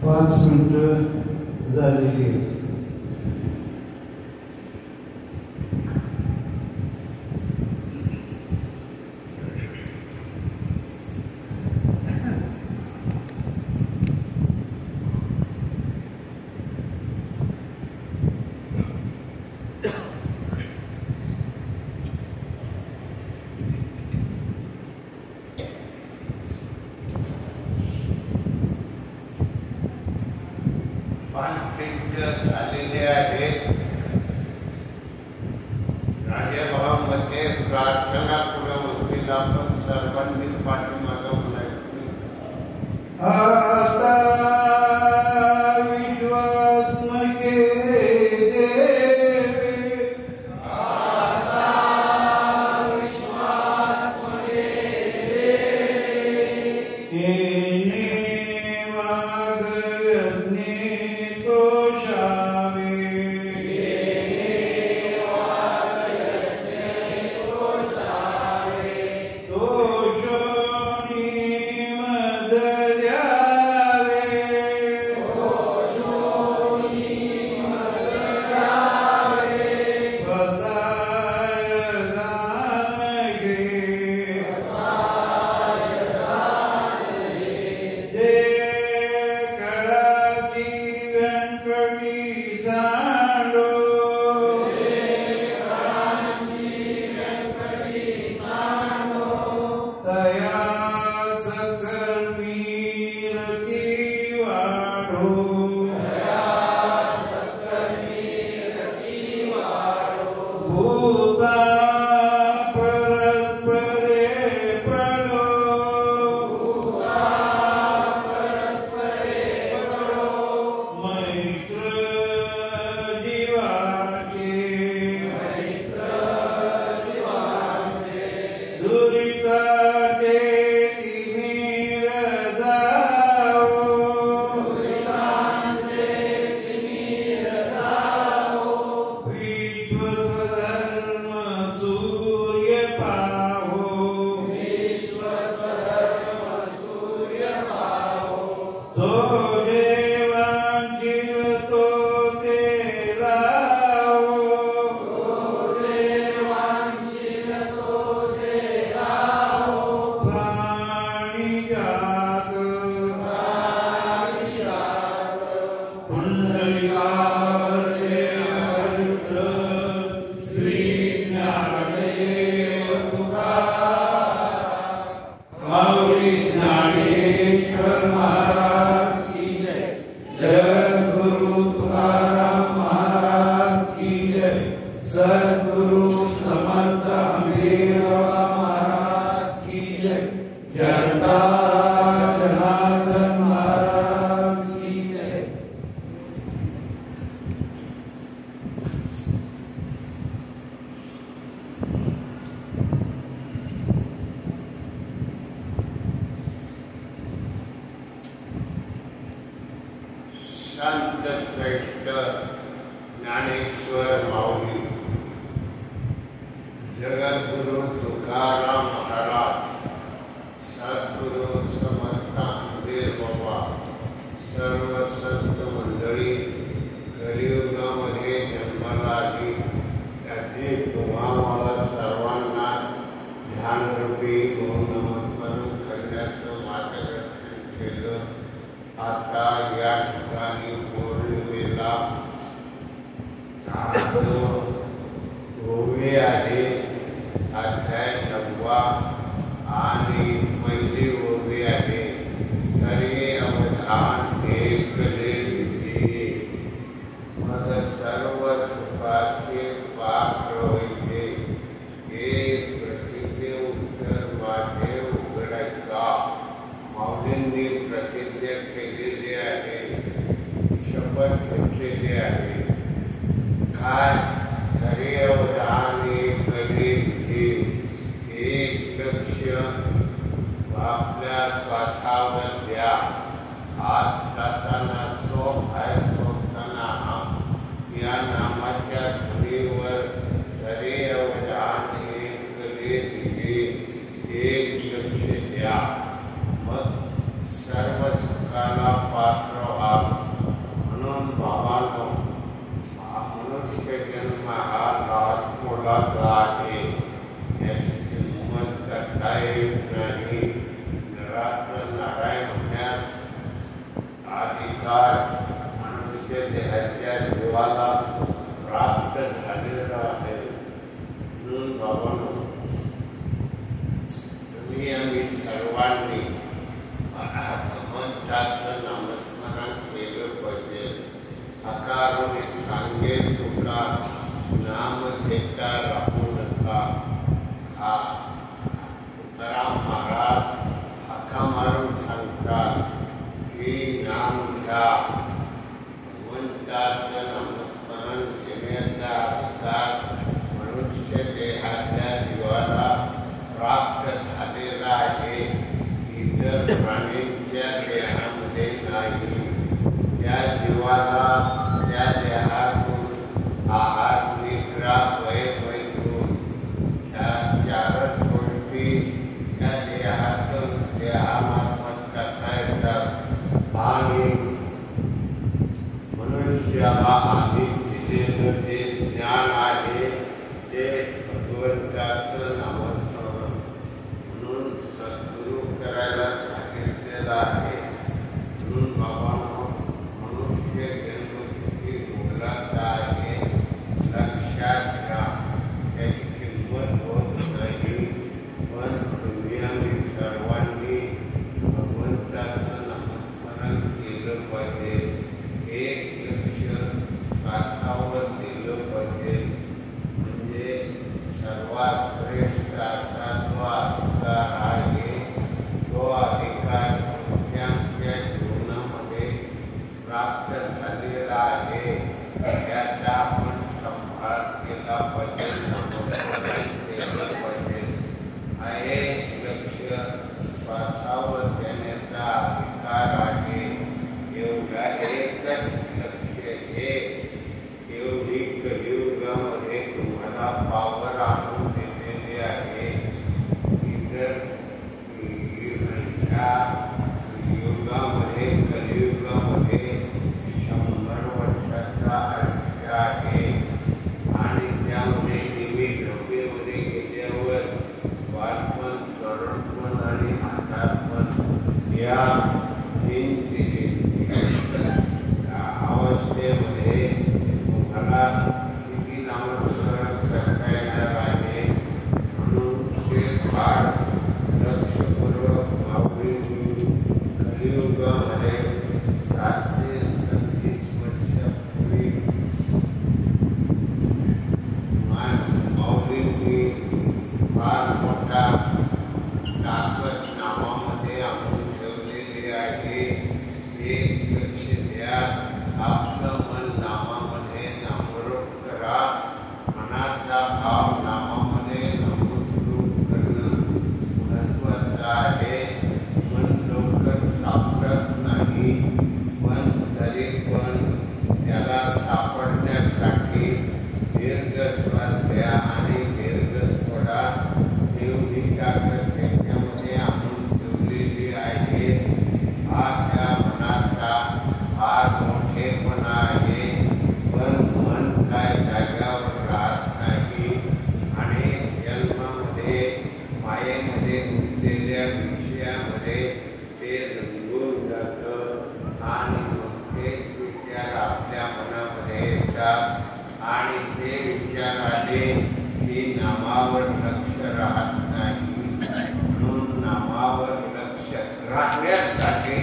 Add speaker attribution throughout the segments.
Speaker 1: 5 मिनिटं झालेली आहेत.
Speaker 2: झालेले आहेत. राजेभावामध्ये प्रार्थना पुरवतील आपण सर्वांनीच पाठीमागं म्हणायचं.
Speaker 1: आता विश्वात्मके तो भूता परस्परे प्रणो मैत्र जीवाचे दुरिताचे तिमिर जाओ विश्वधर्म सूर्य पाहो तो देवांचिल तो ते राहो प्राणिजात पुंडलिकावर्ते गरुड श्री ज्ञानदेव तुकाराम माऊली ज्ञानेश्वर महाराज की जय जगद्गुरु तुकाराम महाराज की जय सद्गुरु समर्थ हमीर बाबा महाराज की जय जनता जनार्दन महाराज की जय
Speaker 2: संत श्रेष्ठ ज्ञानेश्वर माऊली जगद्गुरु तुकाराम महाराज सद्गुरु समर्थ हमीर बाबा सर्व संत मंडळी कलियुगामध्ये जन्माला आली त्याचे तुम्हाला सर्वांना ध्यानरूपी गुरुनमस्मरण करण्याचं मार्गदर्शन केलं. आता या ठिकाणी पौर्णिमेला आज ओवी आहे अध्याय 9 आणि पहिली ओवी आहे. तरी अवधान एकले विधी मग सर्व सुखाचे पात्र होईले हे प्रतिज्ञे उत्तर माझे उघडायचा. माऊलींनी प्रतिज्ञा केलेली आहे, शपथ घेतलेली आहे. काय तरी अवधान एकले विधी एक लक्ष आपल्या श्वासावर द्या. आत जाताना सो बाहेर सोडताना या नामाच्या ध्वनीवर तरी अवधान एकले विधी एक लक्ष द्या. मग सर्व सुखाला पात्र व्हा. म्हणून भावानो हा मनुष्य जन्म हा लाज मोलाचा आहे. याची किंमत करता येत नाही. नरात्र नारायण होण्यास अधिकार मनुष्य देहाच्या जीवाला प्राप्त झालेला आहे. म्हणून भावानो तुम्ही आम्ही सर्वांनी भगवंताचं नामस्मरण केलं पाहिजे. अकारण सांगे तुका नाम घेता राहू नका. हा तुकाराम महाराज हाका मारून सांगतात की नाम घ्या. भगवंताचं नामस्मरण घेण्याचा अधिकार मनुष्य देहाच्या जीवाला प्राप्त झालेला आहे. इतर प्राणींच्या देहामध्ये नाही. त्या जीवाला त्या देहातून आहार निद्रा वैभवून चारच गोष्टी त्या देहातून देहामार्फत करता येतात. आणि मनुष्याला आधी दिलेलं जे ज्ञान आहे ते भगवंताचं नामस्मरण म्हणून सद्गुरु करायला सांगितलेलं आहे. म्हणून बाबांनो मनुष्य जन्म किती मोलाचा आहे लक्षात घ्या. त्याची किंमत होत नाही. पण तुम्ही आम्ही सर्वांनी भगवंताचं नामस्मरण केलं पाहिजे. एक लक्ष श्वासावर दिलं पाहिजे. म्हणजे सर्वात श्रेष्ठ असा तो अधिकार आहे. तो अधिकार त्यांच्या जीवनामध्ये प्राप्त झालेला आहे. याचा आपण संभाळ केला पाहिजे, नमस्कार केलं पाहिजे. आहे लक्ष श्वासावर देण्याचा अधिकार आहे. एवढा एकच लक्ष हे एवढी कलियुगामध्ये तुम्हाला पावर आणून दिलेली आहे. इतर या युगामध्ये कलियुगामध्ये 100 वर्षाचा आयुष्य आहे आणि त्यामध्ये निमी झोपेमध्ये गेल्यावर बालपण, तरुणपण आणि म्हातारपण या 3 अवस्थेमध्ये तुम्हाला किती नामस्मरण करता येणार आहे. म्हणून ते फार लक्षपूर्वक कलियुगामध्ये 737 वर्षापूर्वी माऊलींनी फार मोठा ताकद नावामध्ये आणून ठेवलेली आहे. एक लक्ष द्या, आपलं मन नामामध्ये नामरूप करा. मनाचा भाव नामामध्ये नामरूप करणं महत्वाचं आहे. मन लवकर सापडत नाही, पण तरी पण त्याला सापडण्यासाठी दीर्घ श्वास घ्या आणि दीर्घ सोडा. एवढी ताकद त्याच्यामध्ये आणून ठेवलेली आहे. हा त्या मनाचा फार मोठेपणा आहे. पण मन काय जाग्यावर राहत नाही आणि जन्मामध्ये मायेमध्ये गुंतलेल्या विषयामध्ये ते रंगून जातं आणि मग तेच विचार आपल्या मनामध्ये येतात आणि ते विचार आले की नामावर लक्ष राहत नाही. म्हणून नामावर लक्ष राहण्यासाठी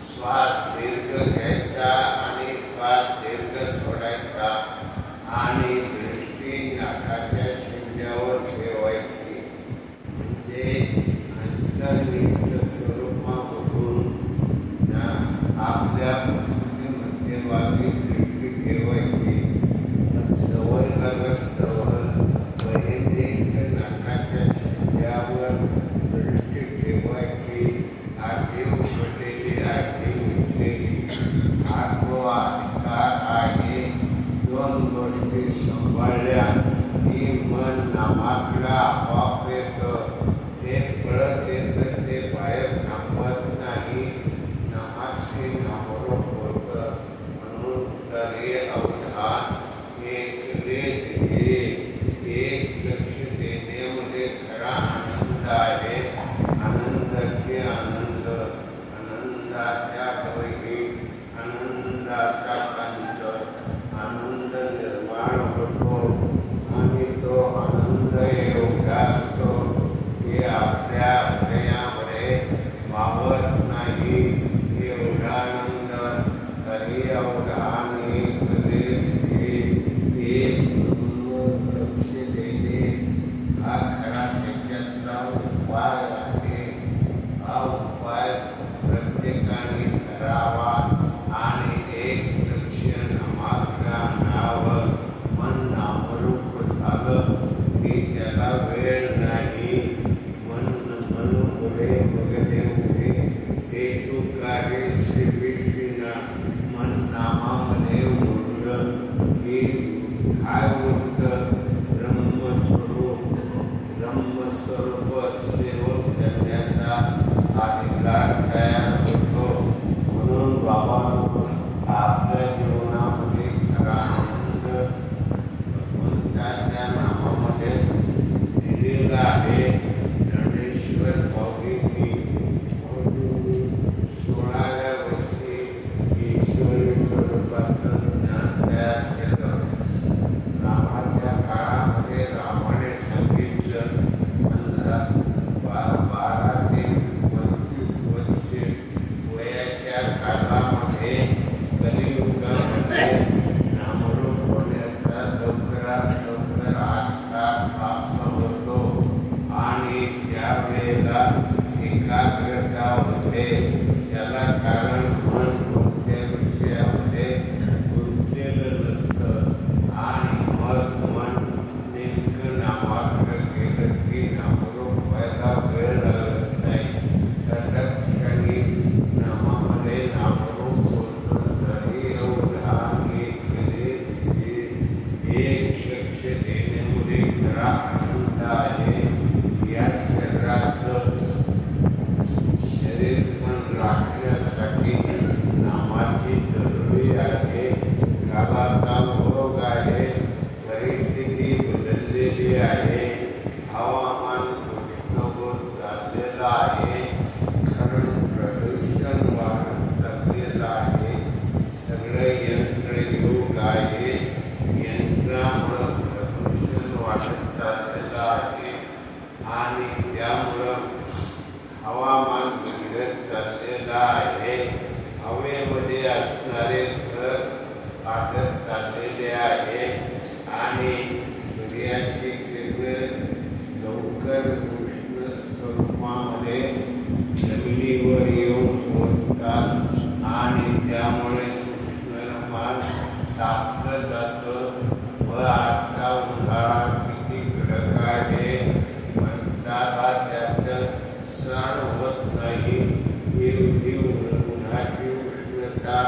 Speaker 2: श्वास दीर्घ घ्यायचा आणि श्वास दीर्घ सोडायचा आणि दृष्टी नाकाच्या शिंद्यावर ठेवायची. म्हणजे अंतर्निहित स्वरूपामधून आपल्या मध्यभागी दृष्टी ठेवायची. सवय लागस्तवर नाकाच्या शिंद्यावर दृष्टी ठेवायची. आधी उघडलेली आधी मिटलेली हा तो अधिकार आहे. 2 गोष्टी सांभाळल्या की मन नामाकडे आपोआप येतं. ते कळत येतं, ते बाहेर थांबत नाही. नामाशी नामरूप होतं. म्हणून तरी अवधान एक लक्ष देण्यामध्ये खरा आनंद आहे. आनंदाचे आनंद, आनंदाच्या डोही, आनंदाचा कंद, आनंद निर्माण होतो आणि तो आनंद एवढा असतो की आपल्या हृदयामध्ये वावत नाही. एवढा आनंद तरी अवधान लक्ष देणे हा खरा त्याच्यातला उपाय आहे. हा उपाय प्रत्येकाने हवेमध्ये असणारे थर वाढत चाललेले आहे आणि सूर्याची किरण लवकर उष्ण स्वरूपामध्ये जमिनीवर येऊन पोहोचतात आणि त्यामुळे उष्णमान तापलं जातं व आजचा उन्हाळा किती कडक आहे माणसाला त्याचं सहन होत नाही. एवढी उन्हाची उष्णता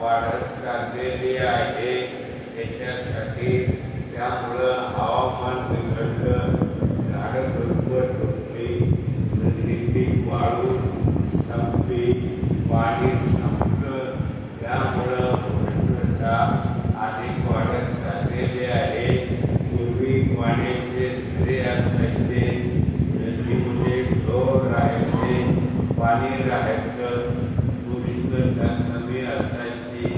Speaker 2: वाढत चाललेली आहे. त्याच्यासाठी त्यामुळं हवामान बिघडलं, झाडं झुडपं तुटली, नदीची वाळू संपली, पाणी संपलं. त्यामुळं उष्णता अधिक वाढत चाललेली आहे. पूर्वी पाण्याचे झरे असायचे, नदीमध्ये ढोर राहायचे, पाणी राहायचं, उष्णता कमी असायची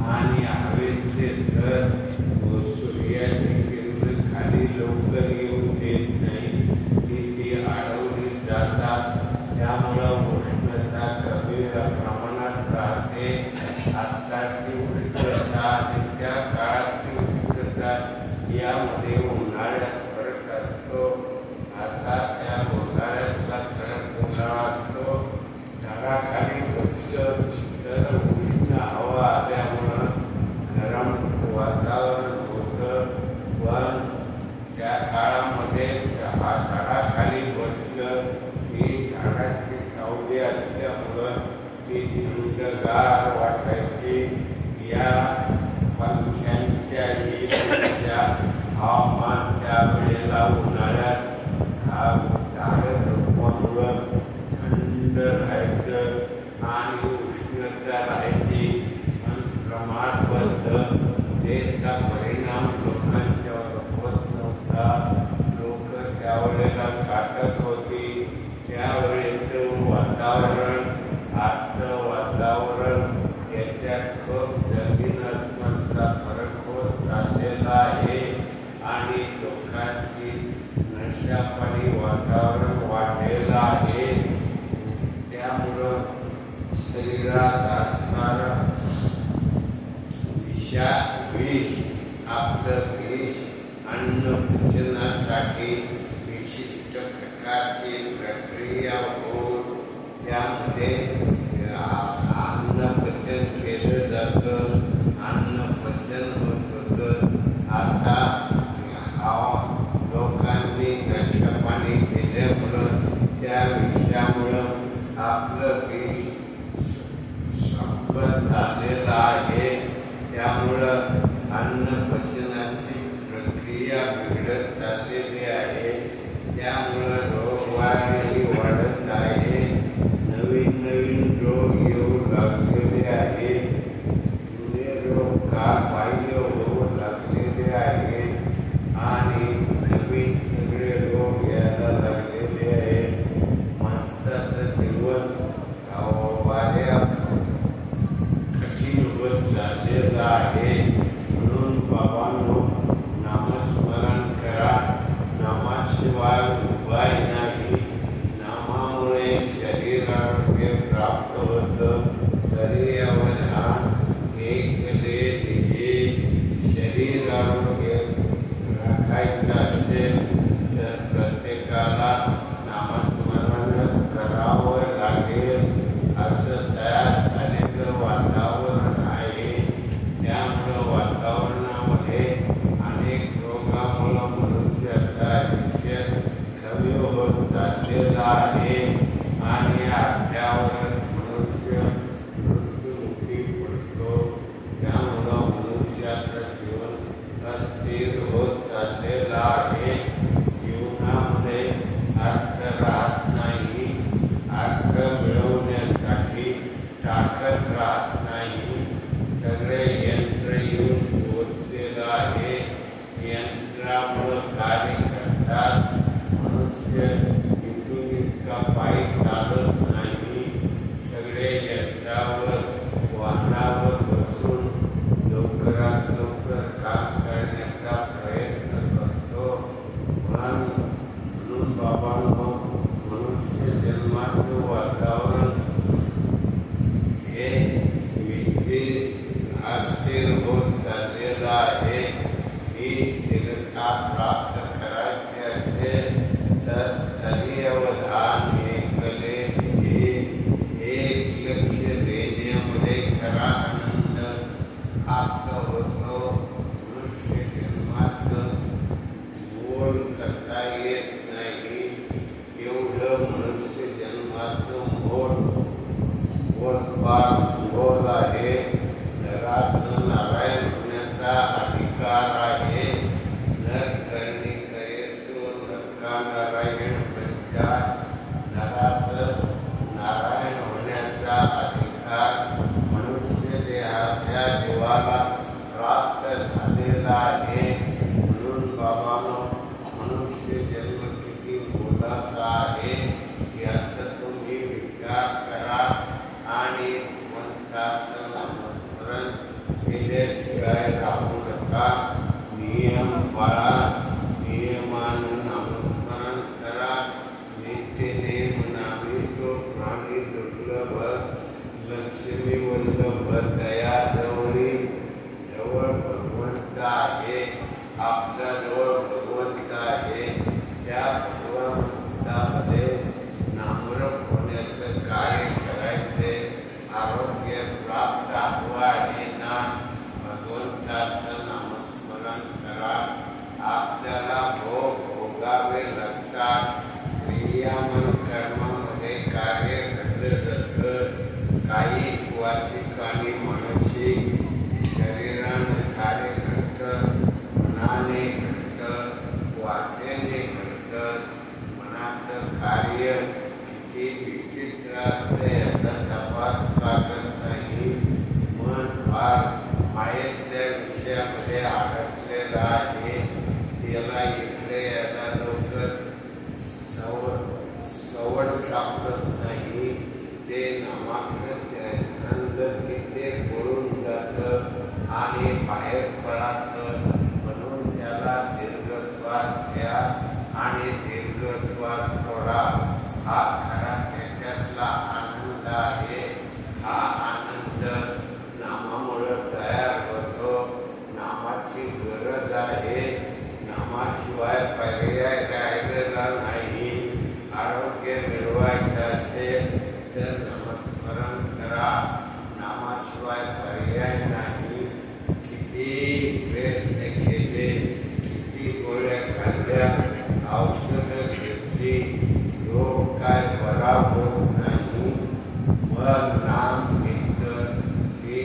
Speaker 2: आणि हवेतले थर व सूर्याची किरण खाली लवकर येऊन देत नाही, ती अडवली जातात. त्यामुळं उष्णता कमी प्रमाणात राहते. आत्ताची उष्णता आणि त्या काळाची उष्णता यामध्ये उन्हाळ्यात फरक असतो. असा त्या उन्हाळ्यातला कडक उन्हाळा असतो. झाडाखाली बसलं तर उष्ण हवा आल्यामुळं गरम वातावरण होतं. पण त्या काळामध्ये झाडाखाली बसलं की झाडाची सावली असल्यामुळं ती थंडगार वाटायची. या पंख्यांच्याही हवामान त्या वेळेला उन्हाळ्यात झाडं झुडपामुळं थंड राहायचं आणि उष्णता राहायची. पण प्रमाणबद्ध त्याचा परिणाम लोकांच्यावर होत नव्हता. लोक त्यावेळेला काटत होती. त्यावेळेचं वातावरण आजचं वातावरण याच्यात खूप जमीन आसमानचा फरक होत चाललेला आहे आणि लोकांची नशापाणी वातावरण वाढलेलं आहे. त्यामुळं शरीरात असणारा विष आपलं विष अन्न पचनासाठी विशिष्ट प्रकारची प्रक्रिया होऊन त्यामध्ये अन्न पचन केलं जातं. अन्न पचन होत होतं. आता लोकांनी नशापाणी केल्यामुळं त्या विषयामुळं आपलं विष संपत झालेलं आहे. त्यामुळं अन्न पचनाची प्रक्रिया बिघडत चाललेली आहे. त्यामुळं रोगवाढी वाढत आहे. नवीन नवीन रोग येऊ लागलेले आहे. जुने रोग बाह्य होऊ लागलेले आहे आणि नवीन सगळे रोग यायला लागलेले आहेत. माणसाचं जीवन वाऱ्या कठीण होत चाललेलं आहे. म्हणून बाबांनो, नामस्मरण करा. नामाशिवाय उपाय नाही. नामामुळे शरीर आरोग्य प्राप्त होतं. तरी अवधान एकले दिले. शरीर आरोग्य राखायचं असेल तर प्रत्येकाला नामस्मरणच करावं लागेल. असं तयार झालेलं वातावरण आहे. त्यामुळं वातावरणामध्ये अनेक रोगामुळं मनुष्याचं आयुष्य कमी होत चाललेलं आहे आणि अर्ध्यावर मनुष्य मृत्युमुखी पडतो. त्यामुळं मनुष्याचं जीवन अस्थिर होत चाललेलं आहे. जीवनामध्ये अर्थ राहत नाही. अर्थ मिळवण्यासाठी ताकद राहत नाही. सगळे यंत्र येऊन पोचलेलं आहे. यंत्रामुळं कार्य करतात. मनुष्य इथून इतका पायी चालत नाही. सगळे यंत्रावर वाहनावर बसून लवकरात लवकर काम करण्याचा प्रयत्न करतो. म्हणून बाबांनो, मनुष्य जन्माचं वातावरण हे संभोग आहे. नराचं नारायण होण्याचा अधिकार आहे. नर करणी करेसो नरका नारायण पंचा. नराचं नारायण होण्याचा अधिकार मनुष्य देहाच्या जीवाला प्राप्त झालेला आहे. म्हणून बाबांनो, मनुष्य जन्म किती मोलाचा आहे याचा तुम्ही विचार करा आणि भगवंताचं नामस्मरण केल्याशिवाय राहू नका. नियम पाळा, नियमानं नामस्मरण करा. नित्यने म्हणावी तो प्राणी दुर्लभ, लक्ष्मी वल्लभ दया जवळी. जवळ भगवंत आहे, आपल्याजवळ भगवंत आहे. त्या भगवंतामध्ये नामरूप होण्याचं कार्य करायचे. आरोग्य प्राप्त हवं आहे ना, भगवंताचं नामस्मरण करा. आपल्याला भोग भोगावे लागतात. क्रियामन कर्मामध्ये कार्य घडलं जातं. काही वाचिक आणि मानसिक शरीराने कार्य घडतं, मनाने घडतं, वाचेने घडतं. मनाचं कार्य किती विचित्र असते याचा तपास लागत नाही. मन फार मायेतल्या विषयामध्ये अडकलेला आहे. याला इकडे याला लवकर सवड सापडत नाही. ते नामाकृत अंदर तिथे पळून जातं आणि बाहेर पडायचं. म्हणून त्याला दीर्घश्वास घ्या आणि दीर्घश्वास सोडा. हा खरा त्याच्यातला आनंद आहे. हा आनंद नामामुळं तयार होतो. नामाची गरज आहे. नामाशिवाय पर्याय राहिलेला नाही. आरोग्य मिळवायचं असेल तर नामस्मरण करा. नामाशिवाय पर्याय नाही. किती प्रयत्न केले, किती गोळ्या खाल्ल्या, औषधं घेतली, रोग काय बरा होत नाही. मग नाम घेतलं की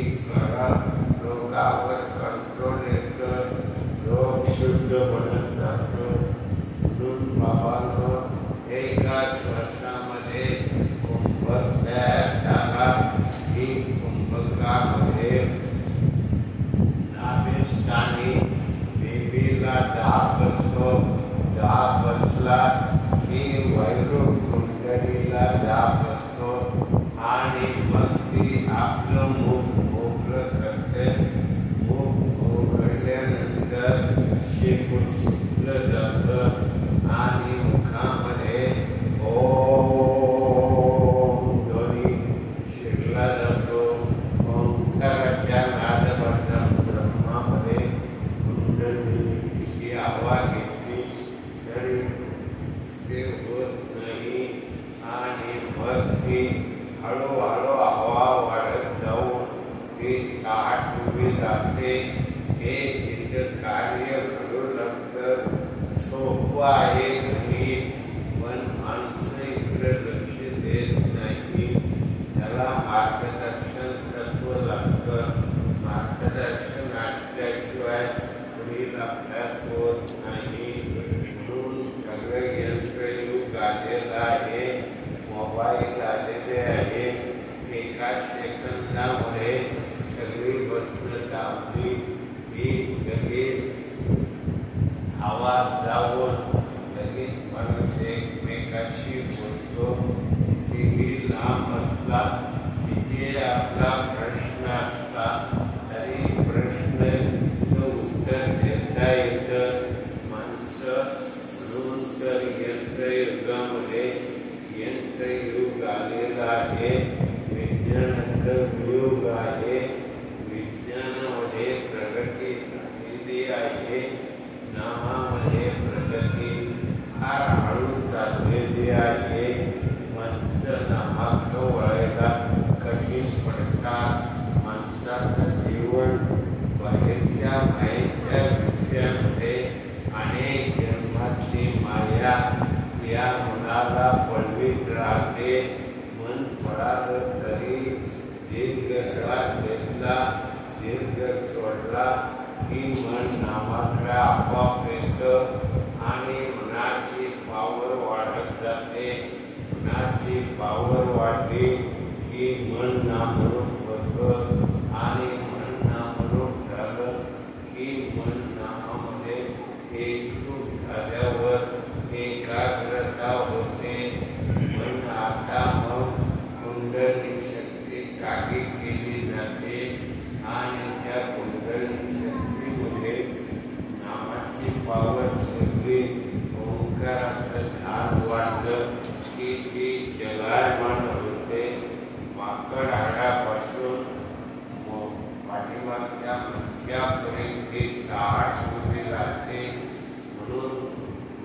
Speaker 2: रोगावर कंट्रोल येतं, रोग शुद्ध बनत जातो. म्हणून बाबांनो, एका श्वासामध्ये कुंभक तयार झाला की कुंभकामध्ये नाभिस्थानी देवीला दाब बसतो. दाब बसला की वैरूप कुंडलीला दाब बसतो आणि मग ती आपलं मुख मोकळं करते. मुख उघडल्यानंतर शेपूट सुटलं जातं आणि मुखामध्ये ओम ध्वनी शिरला जातो. ओंकाराच्या नादबद्ध ब्रह्मामध्ये कुंडलिनीची आवाज घेतली तरी ते होत नाही आणि मग ती हळूहळू हवा वाढत जाऊन ती ताट उभी राहते. हे तिचं कार्य घडू लागतं. सोपं आहे गणित, पण माणसं इकडे लक्ष देत नाही. त्याला मार्गदर्शन तत्व लागतं. मार्गदर्शन असल्याशिवाय पुढील अभ्यास होत नाही. म्हणून सगळं यंत्रयुग आलेलं आहे. मोबाईल आलेले आहे. एका सेकंदामध्ये सगळी बटणं दाबली की लगेच आवाज जाऊन लगेच माणूस एकमेकाशी बोलतो. कितीही लांब असला, किती आपला प्रश्न असला तरी प्रश्नाचं उत्तर देता येतं. माणसं म्हणून तर यंत्रयुगामध्ये यंत्रयुग आलेलं आहे. विज्ञानाचं युग आहे. विज्ञानामध्ये प्रगती झालेली आहे. नामामध्ये प्रगती फार हळू चाललेली आहे. माणसं नामाकडं वळायला कठीण पडतात. माणसाचं जीवन बाहेरच्या मायेच्या विषयामध्ये अनेक जन्मातली माया या मनाला पळवीत राहते. मन पडालं तरी दीर्घ श्वास घेतला, दीर्घ सोडला की मन नामाकडे आपोआप येतं आणि मनाची पावर वाढत जाते. मनाची पावर वाढली की मन नामरूप होतं आणि मन नामरूप झालं की मन नामामध्ये एकरूप झाल्यावर एकाग्रता होते. मन आता मग कुंडली शक्ती जागी केली जाते आणि त्या कुंडली शक्तीमध्ये नामाची पावर सगळी ओंकाराचं ध्यान वाढलं की ती चलायमान होते. माकड हाडापासून पाठीमागच्या मणक्यापर्यंत ताट उभी राहते. म्हणून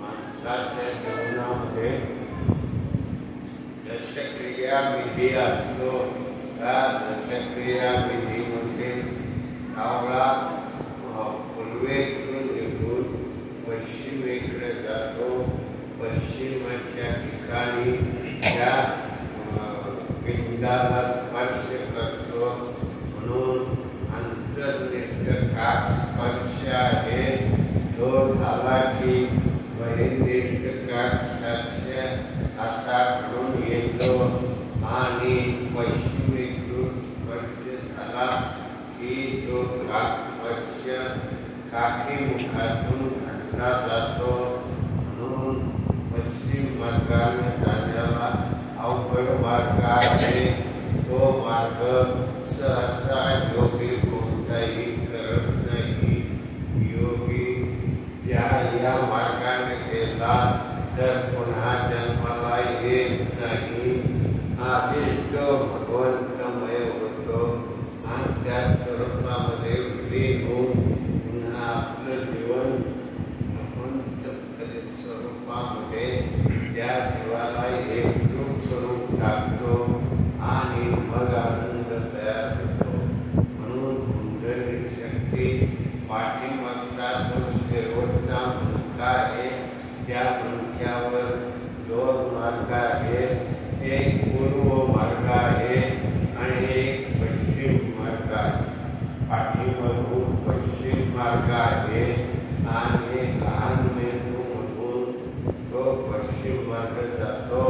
Speaker 2: माणसाच्या जीवनामध्ये दशक्रिया विधी असतो. त्या दशक्रिया विधीमध्ये कावळा पूर्वेकडून निघून पश्चिमेकडे जातो. पश्चिमेच्या ठिकाणी त्या पिंडाला स्पर्श करतो. म्हणून अंतर्निष्ठ काक स्पर्श आहे. तो झाला की बहिर्निष्ठ काक स्पर्श असा घडून येतो आणि पश्चिमेकडून स्पर्श झाला की तो काक स्पर्श काखीमुखातून घडला जातो. म्हणून पश्चिम मार्गाने जाण्याला अवघड मार्ग आहे. तो मार्ग सहसा योगी कोणताही करत नाही. योगी या मार्गाने गेला तर पुन्हा जन्माला येत नाही. आधीच तो भगवंतमय होतो आणि त्या स्वरूपामध्ये विलीन होऊन पुन्हा आपलं जीवन भगवंत स्वरूपामध्ये त्या जीवाला एकरूप करून टाकतो आणि मग आनंद तयार होतो. म्हणून कुंडली शक्ती पाठीमागचा जो शेवटचा मणका आहे त्या मणक्यावर दोन मार्ग आहेत. एक पूर्व मार्ग आहे आणि एक पश्चिम मार्ग आहे. पाठीमागून पश्चिम मार्ग आहे आणि लहान मेंदूमधून तो पश्चिम मार्ग जातो.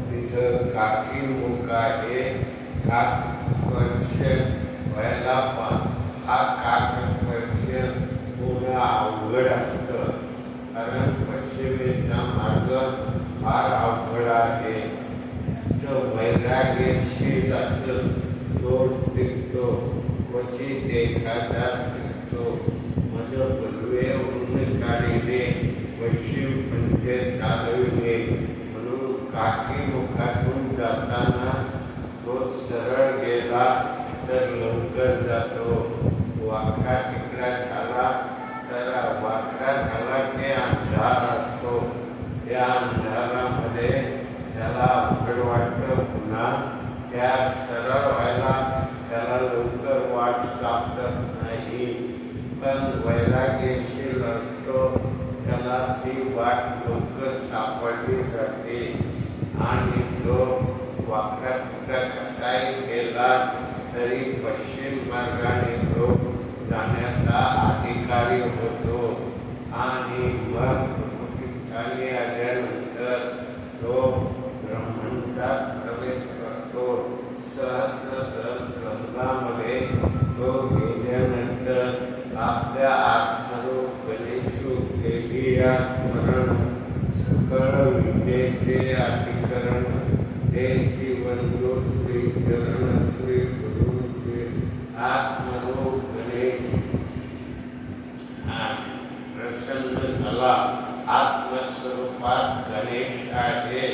Speaker 2: तिथं काखीमुख आहे. काक स्पर्श व्हायला हा काक स्पर्श पूर्ण अवघड असतं. कारण पश्चिमेचा मार्ग फार अवघड आहे. वैराग्यशील असं तो टिकतो. क्वचित एखादा टिकतो. मज बलवे ऊन काढिले पश्चिम पंचे चालविले. म्हणून काखीमुखातून जाताना तो सरळ गेला तर लवकर जातो. वाकडा तिकडा झाला तर वाकडा झाला की अंधार असतो. त्या अंधारामध्ये त्याला अवघड वाटतं. पुन्हा त्या सरळ व्हायला त्याला लवकर वाट सापडत नाही. पण वैराग्यशील असतो त्याला ती वाट लवकर सापडली जाते आणि तो वाकडा तिकडा कसाही गेला तरी पश्चिम मार्गाने तो जाण्याचा अधिकारी होतो. आणि मग ठिकाणी आल्यानंतर तो ब्रह्मांडात प्रवेश करतो. सहस्र गंगामध्ये तो गेल्यानंतर आपल्या आत्मरूप गणेशू केलिया स्मरण सकळ विद्येचे अधिकरण त्यांची बंधू श्री चरण श्री गुरुचे आत्मरूप गणेश प्रसन्न झाला. आत्मस्वरूपात गणेश आहे.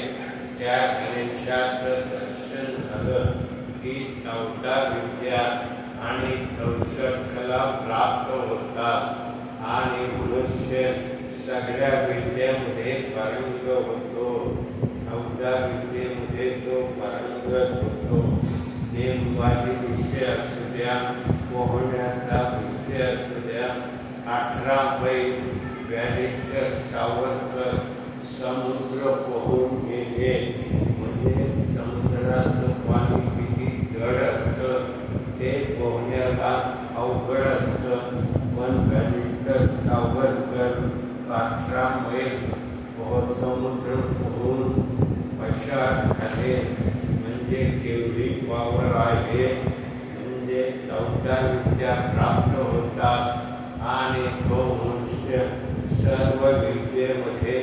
Speaker 2: त्या गणेशाचं दर्शन झालं की 14 विद्या आणि 64 कला प्राप्त होतात आणि मनुष्य सगळ्या विद्येमध्ये पारंगत होतो. 14 विद्येमध्ये तो पारंगत होतो. नेमबाजी विषय असू द्या, पोहण्याचा विषय असू द्या. 18 मैल बॅरिस्टर सावरकर समुद्र पोहून गेले. म्हणजे समुद्राचं पाणी किती जड असतं ते पोहण्याला अवघड असतं. पण बॅरिस्टर सावरकर 18 मैल समुद्र पोहून पश्चात झाले म्हणजे केवढी पावर आहे. म्हणजे 14 विद्या प्राप्त होतात आणि तो मनुष्य सर्व विद्येमध्ये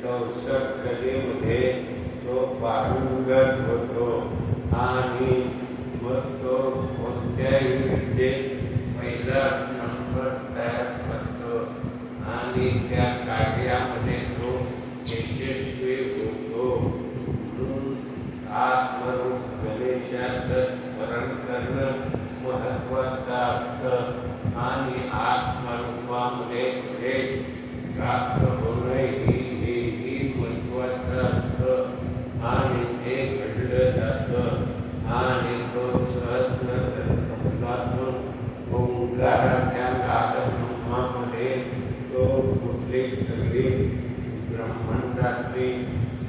Speaker 2: 64 कलेमध्ये तो पारंगत होतो आणि मग तो कोणत्याही विद्येत पहिला नंबर तयार करतो आणि त्या कार्यामध्ये तो यशस्वी होतो. म्हणून आत्मरूप गणेशाचं स्मरण करणं महत्त्वाचं असतं आणि आत्मरूपामध्ये यश प्राप्त होणं हेही महत्त्वाचं असतं आणि ते घडलं जातं आणि तो सहस्रनामातून ओंकाराच्या नादब्रह्मामध्ये तो कुठले सगळे ब्रह्मांडातले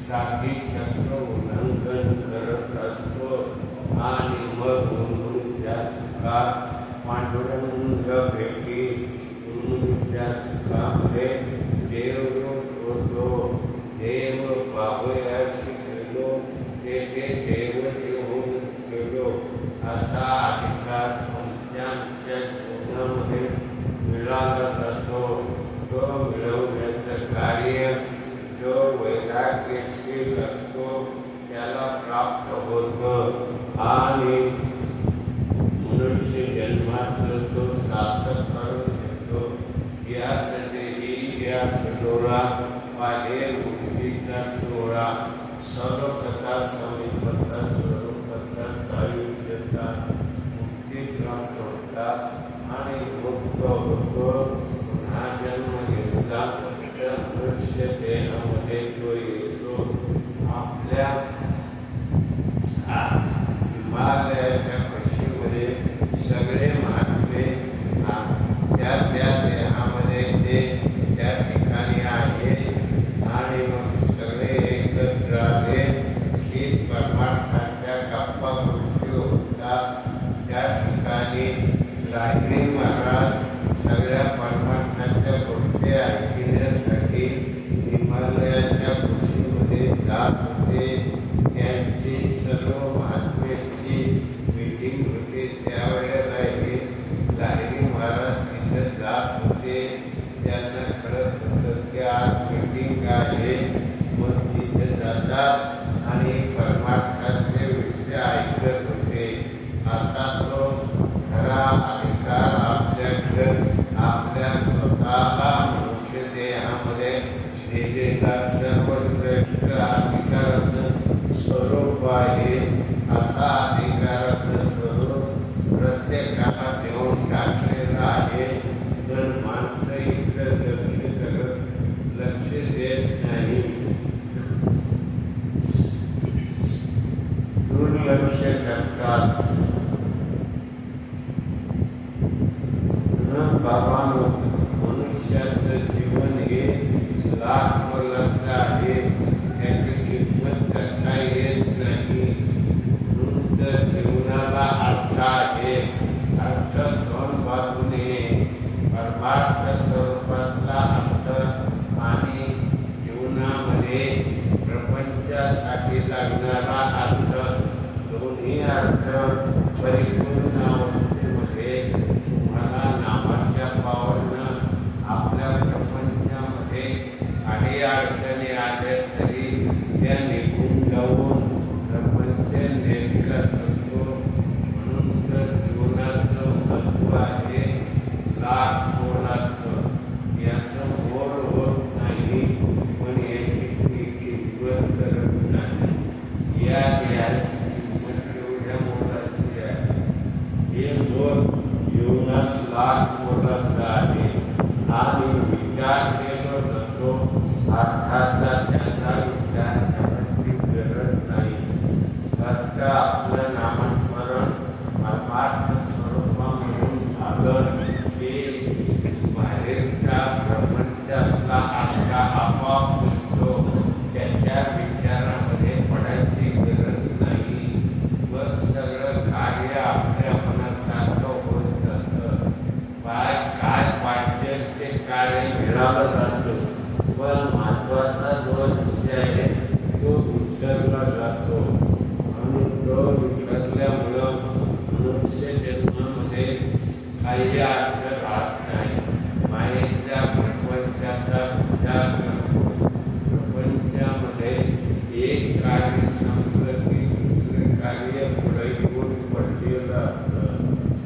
Speaker 2: 7 चक्र उल्लंघन करत असतो आणि मग गुरुच्या सुखात पांडुरंग भेटी गुरुच्या सुखामध्ये देवरूप होतो. देव पावयाशी गेलो तेथे देवचे होऊन गेलो असा अधिकार तुमच्या जीवनामध्ये मिळाला जातो. तो मिळवण्याचं कार्य जो वैराग्यशील असतो त्याला प्राप्त होतं आणि मनुष्य जन्माचं तो सार्थक करून घेतो. यातही या डोळा पाहे मुक्तीचा सोहळा सर्वकथा समीपता स्वरूपता सायुज्यता मुक्ती प्राप्त होतात आणि मुक्त होतो. पुन्हा जन्म घेतला तर मनुष्य देहामध्ये तो येतो. आपल्या हिमालयाच्या पश्चिमेमध्ये सगळे महात्मे त्या त्या देहामध्ये ते त्या ठिकाणी आहे आणि मग सगळे एकत्र आले की परमार्थाच्या गप्पा गोष्टी होतात. त्या ठिकाणी लाहिरी महाराज सगळ्या परमार्थाच्या गोष्टी ऐकण्यासाठी हिमालयाच्या कुशीमध्ये जात होते. त्यांची सर्व महात्म्यांची मीटिंग होती. त्यावेळेलाही लाहिरी महाराज तिथे जात होते. त्यांना कळत होतं की आज मीटिंग आहे. मग तिथे जातात आणि परमार्थाचे विषय ऐकत होते. असा तो खरा अधिकार आपल्याकडे आपल्या स्वतःला मनुष्य देहामध्ये दिलेला सर्वश्रेष्ठ अधिकाराचं स्वरूप आहे. असा अधिकाराचं स्वरूप प्रत्येकाला देऊन टाकलेलं आहे. पण माणसं इकडे लक्ष देत नाही, दुर्लक्ष करतात. बाबांनो, मनुष्याचं जीवन हे लाख मोलाचं आहे. त्याची किंमत करता येत नाही. म्हणून तर जीवनाला अर्थ आहे. अर्थ 2 बाजूने परमार्थ स्वरूपातला अर्थ आणि जीवनामध्ये प्रपंचासाठी लागणारा अर्थ. दोन्ही अर्थ परिपूर्ण अवस्थेमध्ये तुम्हाला नामाच्या पावरनं आपल्या प्रपंचामध्ये काही अडचणी आल्या तरी त्या निघून जाऊन प्रपंच निर्गत असतो. म्हणून तर जीवनाचं महत्त्व आहे लाख मोलाचं. याचं मोल होत नाही पण याची किंमत करत नाही. याची किंमत एवढ्या मोलाची आहे. हे मोल जीवनात लाख मोलाचं आहे आणि विचार केला जातो. अर्थाचा त्याचा विचार करण्याची गरज नाही. फक्त आपलं नामस्मरण परमार्थ स्वरूपामधून झालं की बाहेरच्या प्रपंचातला अर्थ आपोआप मिळतो. त्याच्या विचारामध्ये पडायची गरज नाही. मग सगळं कार्य आपल्या मनासारखं काही अर्थ राहत नाही. मायेच्या प्रपंचाचा विचार करतो. प्रपंचामध्ये एक कार्य संपलं की दुसरे कार्य पुढे येऊन पडलेलं असतं.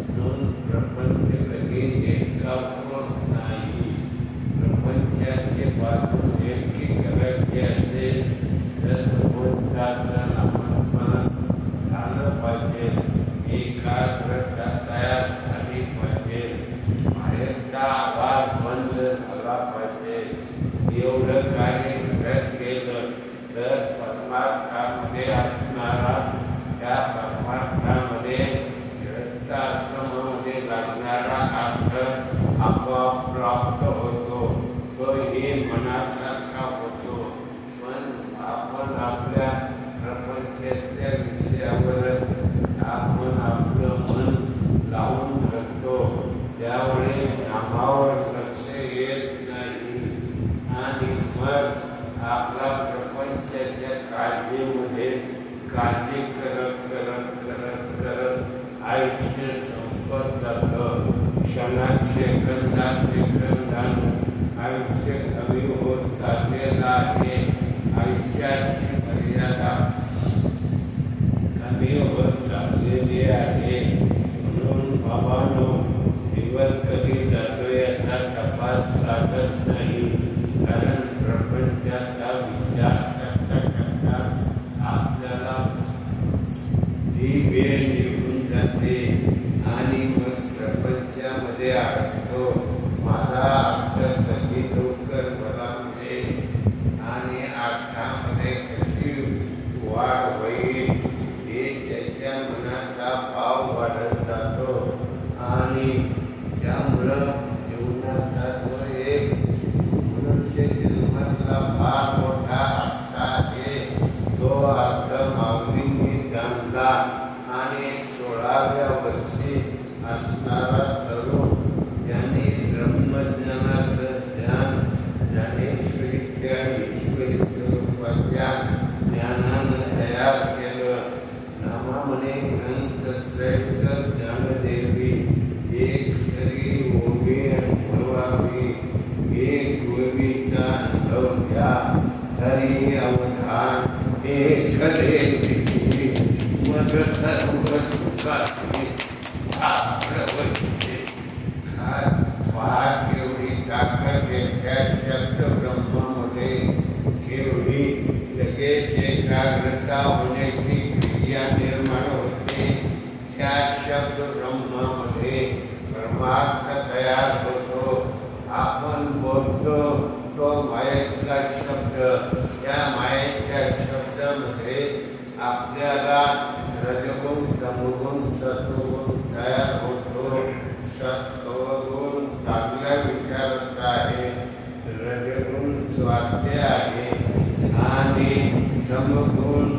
Speaker 2: म्हणून प्रपंच कधी एकात्मक नाही. प्रपंचाचे बाजून नेमकी करायची असेल तर प्रपंचाचं नामस्मरण झालं पाहिजे. एकाग्रता तयार झाली पाहिजे. बाहेरचा आवाज बंद झाला पाहिजे. एवढं कार्य घरात केलं तर परमार्थामध्ये असणारा त्या परमार्थामध्ये गृहस्थाश्रमामध्ये लागणारा अर्थ आपोआप प्राप्त होतो. तो हे मनासारखा होतो. पण आपण आपल्या प्रपंचाच्या विषयावरच आपण आपलं मन लावून धरतो. त्यामुळे नामावर लक्ष येत नाही आणि मग आपला प्रपंचाच्या काळजीमध्ये काळजी करत करत करत करत आयुष्य संपत जातं. सेकंदानं आयुष्य कमी होत चाललेलं आहे. आयुष्याची मर्यादा कमी होत चाललेली आहे. म्हणून बाबांनो, दिवस कधी जातो याचा तपास लागत नाही. कारण प्रपंचाचा विचार करता करता आपल्याला ती वेळ निघून जाते आणि मग प्रपंचामध्ये अडकतो. माझा अर्थ कधी लवकर मला मिळेल आणि अर्थामध्ये कशी वाढ होईल हे त्याच्या मनाचा भाव वाढत जातो. आणि त्यामुळं जीवनाचा जो एक मनुष्य जन्मातला फार मोठा अर्थ आहे तो अर्थ माऊलींनी जाणला. आणि 16व्या वर्षी असणारा तरुण ज्याने ब्रह्मज्ञानाचं ज्ञान ज्ञानेश्वरीच्या ईश्वरी स्वरूपाच्या ज्ञानानं तयार केलं. नामामने ग्रंथ श्रेष्ठ ज्ञानदेवी एक तरी ओवी अनुभवावी. एक ओवीचा अनुभव घ्या हरी अवधान एक खरे मग सर्व सुखाचे केवढी ताकद त्या शब्द ब्रह्मामध्ये केवढी लगेच एकाग्रता होण्याची क्रिया निर्माण होते. त्या शब्द ब्रह्मामध्ये परमार्थ तयार होतो. आपण बोलतो तो मायेचा शब्द. त्या मायेच्या शब्दामध्ये आपल्याला रजगुण तमोगुण सत्वगुण तयार होतो. सत्वगुण चांगल्या विचाराचा आहे. रजगुण स्वास्थ्य आहे आणि तमगुण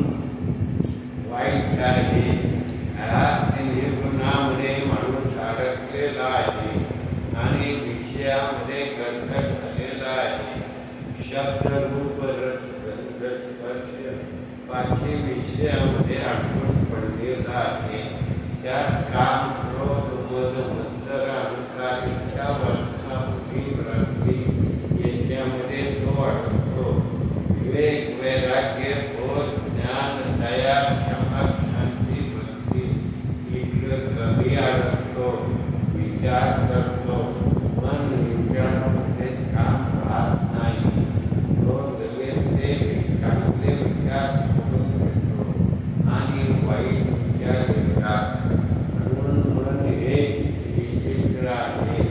Speaker 2: वाईट आहे. ह्या तिन्ही गुणामध्ये माणूस अडकलेला आहे आणि विषयामध्ये गडबड झालेला आहे. शब्दरूप रस गंध स्पर्श पाचही विषयामध्ये अडकून पडलेला आहे. त्यात काम क्रोध मद मत्सर अहंकार इच्छा वासना बुद्धी भ्रांती याच्यामध्ये तो अडकतो. विवेक वैराग्य बोध ज्ञान दया क्षमा शांती भक्ती इकडं कमी अडकतो. विचार करतो पण विचारामध्ये काम राहत नाही. तो ते चांगले विचार सोडून देतो आणि वाईट विचार येतात. म्हणून मन हे विचित्र आहे.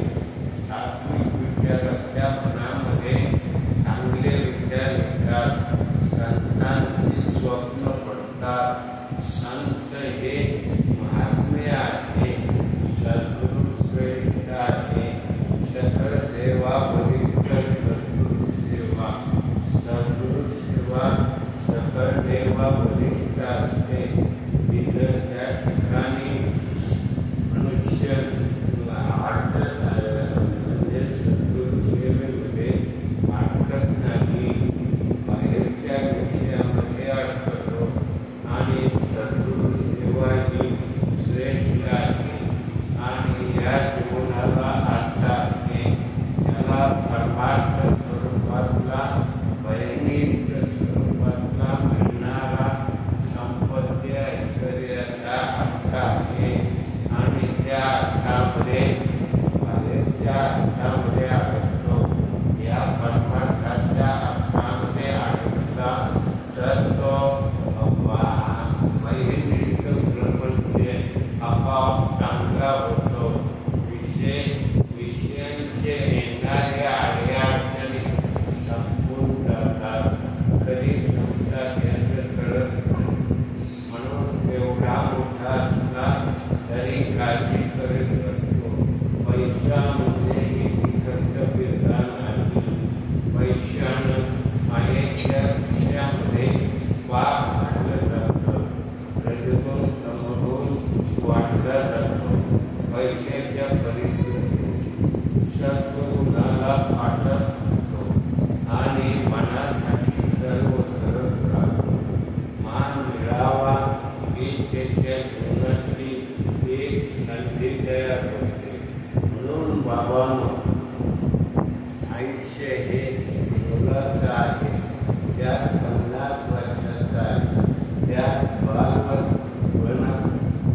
Speaker 2: सात्विक विचार त्या मनामध्ये चांगले विचार येतात. संतांची स्वप्न पडतात. संत हे महात्म्य आहे. सद्गुरु श्रेष्ठ आहे. सकळ देवा वरिष्ठ सद्गुरु सेवा. सद्गुरु सेवा सकळ देवा वरिष्ठ असते. तिथं त्या ठिकाणी मनुष्य म्हणजे सद्गुरु सेवेमध्ये अडकत नाही. बाहेरच्या विषयामध्ये अडकतो आणि सद्गुरु सेवा ही श्रेष्ठ आहे. आणि या जीवन क्षणामध्ये बाहेरच्या अर्थामध्ये अडकतो. या परमार्थाच्या अर्थामध्ये अडकला तर तो बहिर्निष्ठ प्रपंच आपोआप चांगला होतो. विषयांचे येणाऱ्या अडचणी संपून जातात. कधी संपतात याचं कळत नाही. म्हणून एवढा मोठा असला तरी काळजी करीत असतो. पैसा म्हणजे किती खर्च फिरला नाही. पैशानं मायेच्या विषयामध्ये पाप घातलं जातं. रजगुण तमगुण वाढला जातो. पैशाच्या परिस्थितीत सद्गुणाला फाटा सांगतो आणि मनासाठी सर्व करत राहतो. मान मिळावा ही त्याच्या जीवनातली एक संधी तयार होते. म्हणून बाबांनो, आयुष्य हे मुलाचं आहे. त्यात 50 वर्षाचं आहे. त्यात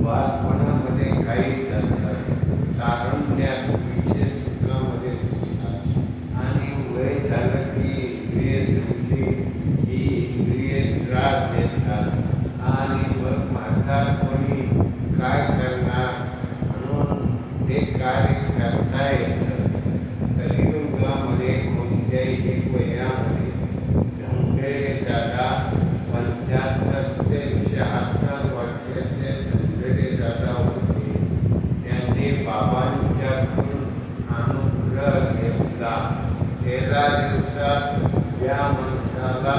Speaker 2: बालपणामध्ये काही जातात. तारुण्यात विषय सुखामध्ये दिसतात आणि वय झालं की इंद्रिय जुळली ही इंद्रिय त्रास देतात आणि मग म्हातारपणी काय करणार म्हणून ते कार्य करता येतं. कलियुगामध्ये कोणत्याही वयामध्ये ढोंगरे दादा 75 ते 76 वर्षाचे ढोंगरे दादा होते. त्यांनी बाबांच्याकडून अनुग्रह घेतला. 13 दिवसात या माणसाला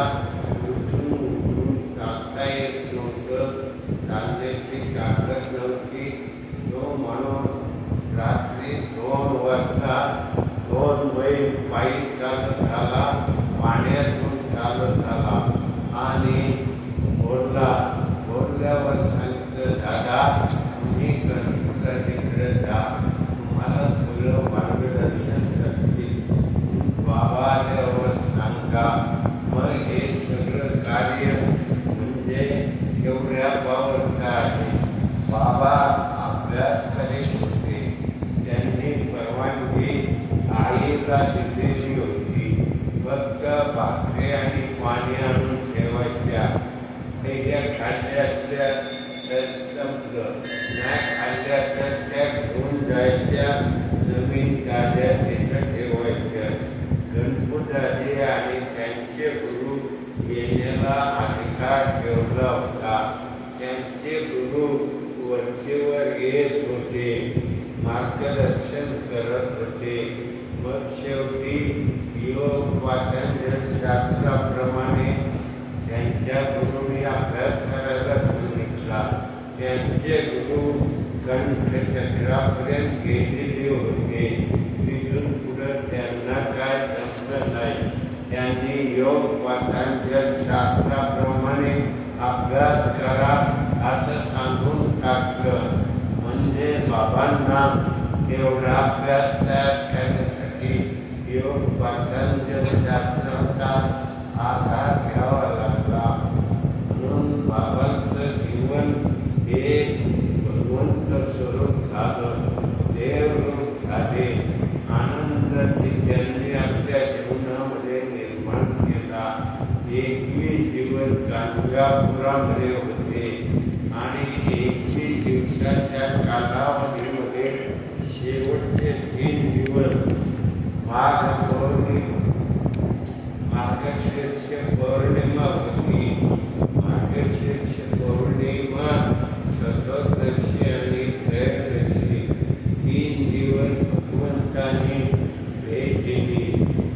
Speaker 2: उठून चालता येत नव्हतं. चालण्याची ताकद नव्हती. तो माणूस रात्री 2 वाजता 2 मैल पायी चालत झाला. पाण्यातून चालत झाला आणि बोलल्यावर सांगितलं, दादा तुम्ही गणपतीकडे जा, तुम्हाला सगळं मार्गदर्शन करतील. बाबा आल्यावर सांगा. मग हे सगळं कार्य म्हणजे केवढ्या पावरचं आहे. बाबा अभ्यास करीत होते. त्यांनी परवानगी आईला दिलेली होती. फक्त भाकरी आणि पाणी आणून ठेवायच्या. त्या खाल्ल्या असल्या तर संपलं. नाही खाल्ल्या तर त्या घेऊन जायच्या. नवीन गाड्या तिथं ठेवायच्या. गणपती आणि त्यांचे गुरु येण्याला अधिकार ठेवला होता. त्यांचे गुरु वरचेवर येत होते, मार्गदर्शन करत होते. मग शेवटी योग वाचन शास्त्राप्रमाणे त्यांच्या गुरुंनी अभ्यास करायला सांगितला. त्यांचे गुरु कंठचक्रापर्यंत गेलेले होते. तिथून पुढं त्यांना काय जमलं नाही. त्यांनी योग वाचन शास्त्राप्रमाणे अभ्यास करा असं सांगून टाकलं. म्हणजे बाबांना तेवढा अभ्यास तयार करण्यासाठी योग वाचन शास्त्राचा आधार घ्यावा लागला. म्हणून बाबांचं जीवन हे भगवंत स्वरूप झालं, देवरूप झाले. आनंदाची त्यांनी आपल्या जीवनामध्ये निर्माण केला. 21 दिवस गाणगापुरामध्ये होते आणि 21 दिवसाच्या कालावधीमध्ये शेवटचे 3 दिवस मार्गशीर्ष पौर्णिमा होती. मार्गशीर्ष पौर्णिमा, चतुर्दशी आणि त्रयोदशी 3 दिवस भगवंतांनी भेट दिली.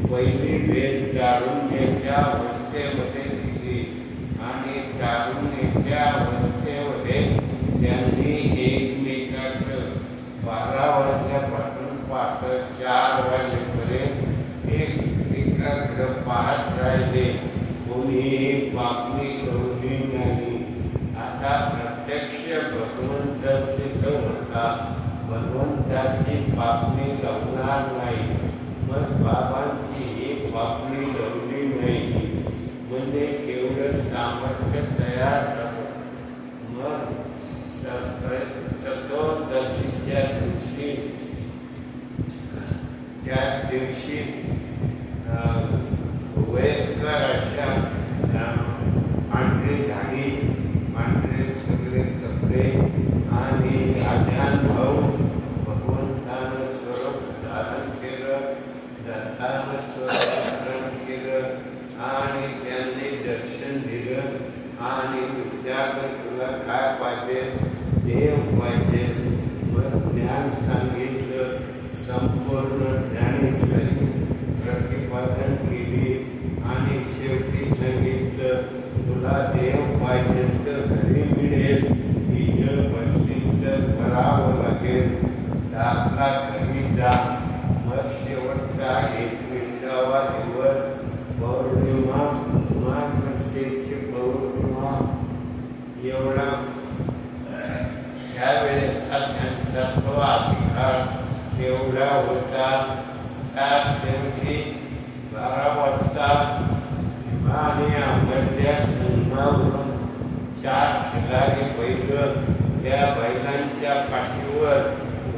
Speaker 2: पहिली भेट तारुण्याच्या अवस्थेमध्ये दिली आणि तारुण्याच्या अवस्थेमध्ये त्यांनी एकमेकाचं 12 वाजल्यापासून पहाटे 4 वाजेपर्यंत एकमेकाकडे पाहत राहिले. कोणीही बातमी कळवली नाही. आता प्रत्यक्ष भगवंत तिथं होता. भगवंताची बातमी लावणार नाही. मग बाबांची ही बातमी लावली नाही म्हणजे केवढं सामर्थ्य तयार झालं. मग चतुर्दशीच्या दिवशी दिवशी वयस्कर अशा पांढरी झाडी, पांढरे सगळे कपडे आणि आज्ञान भाऊ भगवंतानं स्वरूप धारण केलं, दत्तानं स्वरूप धारण केलं आणि त्यांनी दर्शन दिलं आणि विचारलं तुला काय पाहिजे, देव पाहिजे. मग ज्ञान सांगितलं, संपूर्ण ज्ञानेश्वरी प्रतिपादन केली आणि शेवटी सांगितलं तुला देव पाहिजे तर घरी मिळेल, इथं प्रसिद्ध करावं लागेल, दाखला घरी जा. मग शेवटचा 21वा दिवस पौर्णिमा, मार्गशीर्ष पौर्णिमा एवढा त्यावेळेचा त्यांचा तो अधिकार केवढा होता. त्या शेवटी 12 वाजता आणि आंबड्या संगमावरून 4 खिलारी बैल, त्या बैलांच्या पाठीवर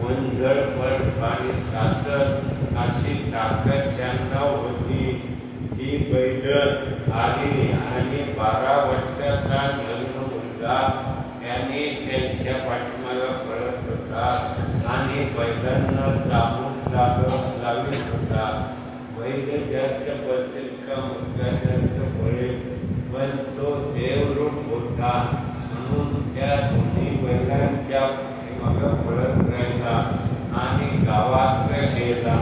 Speaker 2: वंजळपड पाणी साचत अशी ताकद त्यांना होती. ती बैल आली आणि 12 वर्षाचा जन्म मुलगा त्यांनी त्यांच्या पाठीमागे पळत होता आणि बैलांना चाबूक लावित होता. बैल जास्त पळतील का मुलगा जास्त पळेल, पण तो देवरूप होता म्हणून त्या दोन्ही बैलांच्या पाठीमागे पळत राहिला आणि गावाकडे गेला.